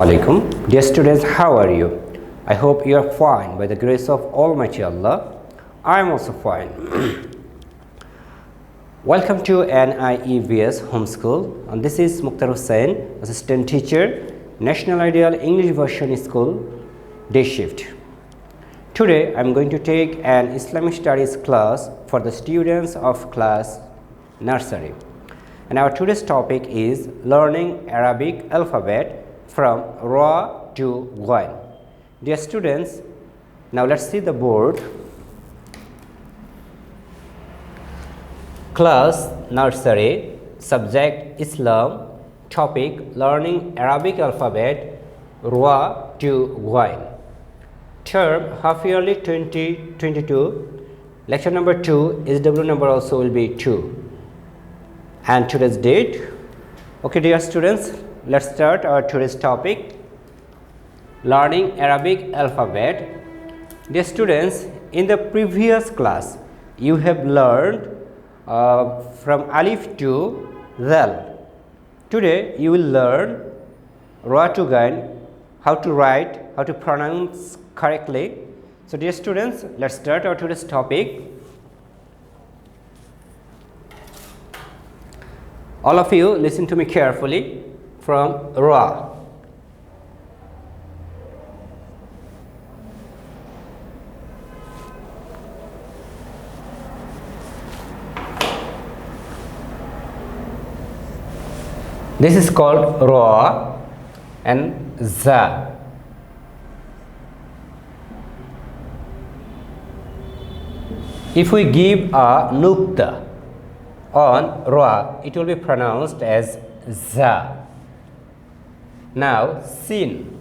Alaikum. Dear students, how are you? I hope you are fine by the grace of Almighty Allah. I am also fine. Welcome to NIEVS Homeschool. And this is Mokter Hossain, Assistant Teacher, National Ideal English Version School, Day Shift. Today I am going to take an Islamic Studies class for the students of class Nursery. And our today's topic is learning Arabic alphabet from Ra to Ghain. Dear students, now let's see the board. Class Nursery, subject Islam, topic learning Arabic alphabet Ra to Ghain. Term half yearly 2022. Lecture number 2, SW number also will be 2. And today's date. Okay, dear students, let's start our today's topic, learning Arabic alphabet. Dear students, in the previous class you have learned from Alif to Zal. Today you will learn Ra to Ghain, how to write, how to pronounce correctly. So dear students, let's start our today's topic. All of you listen to me carefully. From Ra. This is called Ra and Za. If we give a nukta on Ra, it will be pronounced as Za. Now Sin.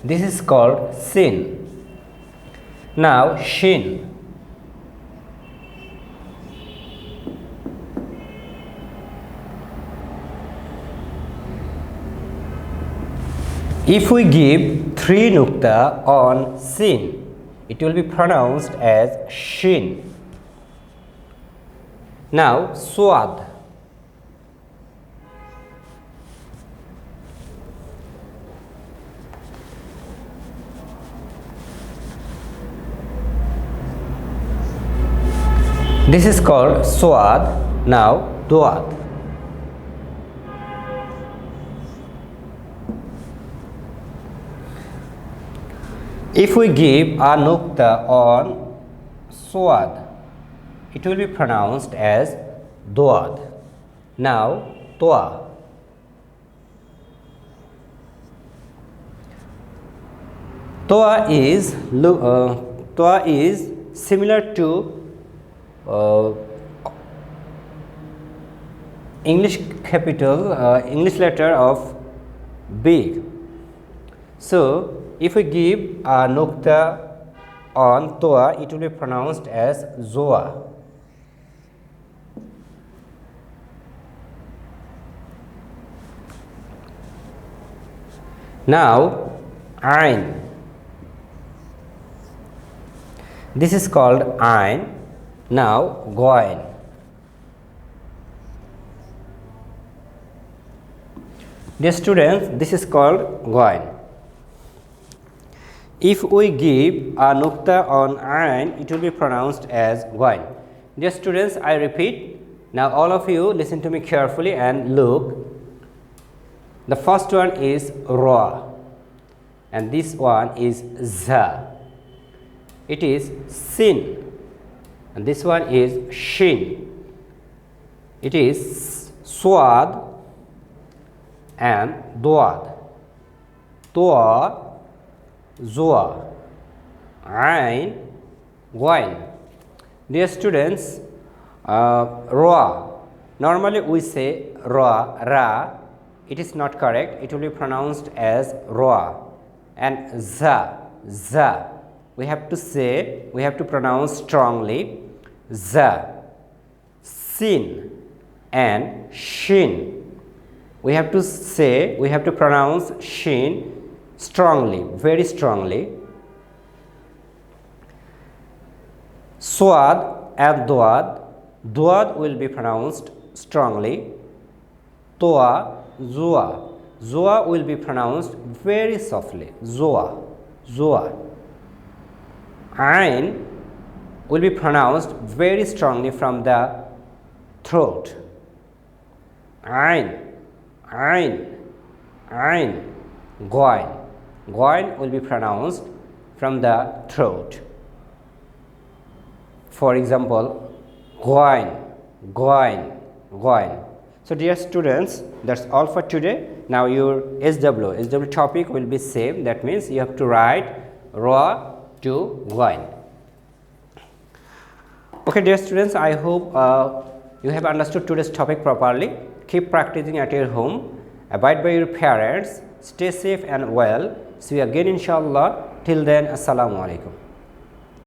This is called Sin. Now Shin. If we give 3 nukta on Sin, it will be pronounced as Shin. Now Swad. This is called Swad. Now Duad. If we give a nukta on Swad, it will be pronounced as Duad. Now Tua. Tua is similar to English capital, English letter of B. So if we give a nukta on Toa, it will be pronounced as Zoa. Now Ain. This is called Ain. Now Ghain. Dear students, this is called Ghain. If we give a nukta on Ain, it will be pronounced as Ghain. Dear students, I repeat. Now all of you listen to me carefully and look. The first one is Ra and this one is Za. It is Sin. And this one is Shin. It is Swad and Duad. Tua, Zua, Ain, Ghain. Dear students, Ra. Normally we say Ra. It is not correct. It will be pronounced as Ra. And Za. We have to pronounce strongly. Za. Sin and Shin. We have to pronounce Shin strongly, very strongly. Swad and Duad. Duad will be pronounced strongly. Toa Zoa. Zoa will be pronounced very softly. Zoa. Zoa. Ain will be pronounced very strongly from the throat. Ain. Ain. Ain. Goin. Goin will be pronounced from the throat. For example, goin, goin, goin. So dear students, that's all for today. Now your SW topic will be same. That means you have to write raw to goin. Okay dear students, I hope you have understood today's topic properly. Keep practicing at your home. Abide by your parents. Stay safe and well. See you again inshallah. Till then, assalamu alaikum.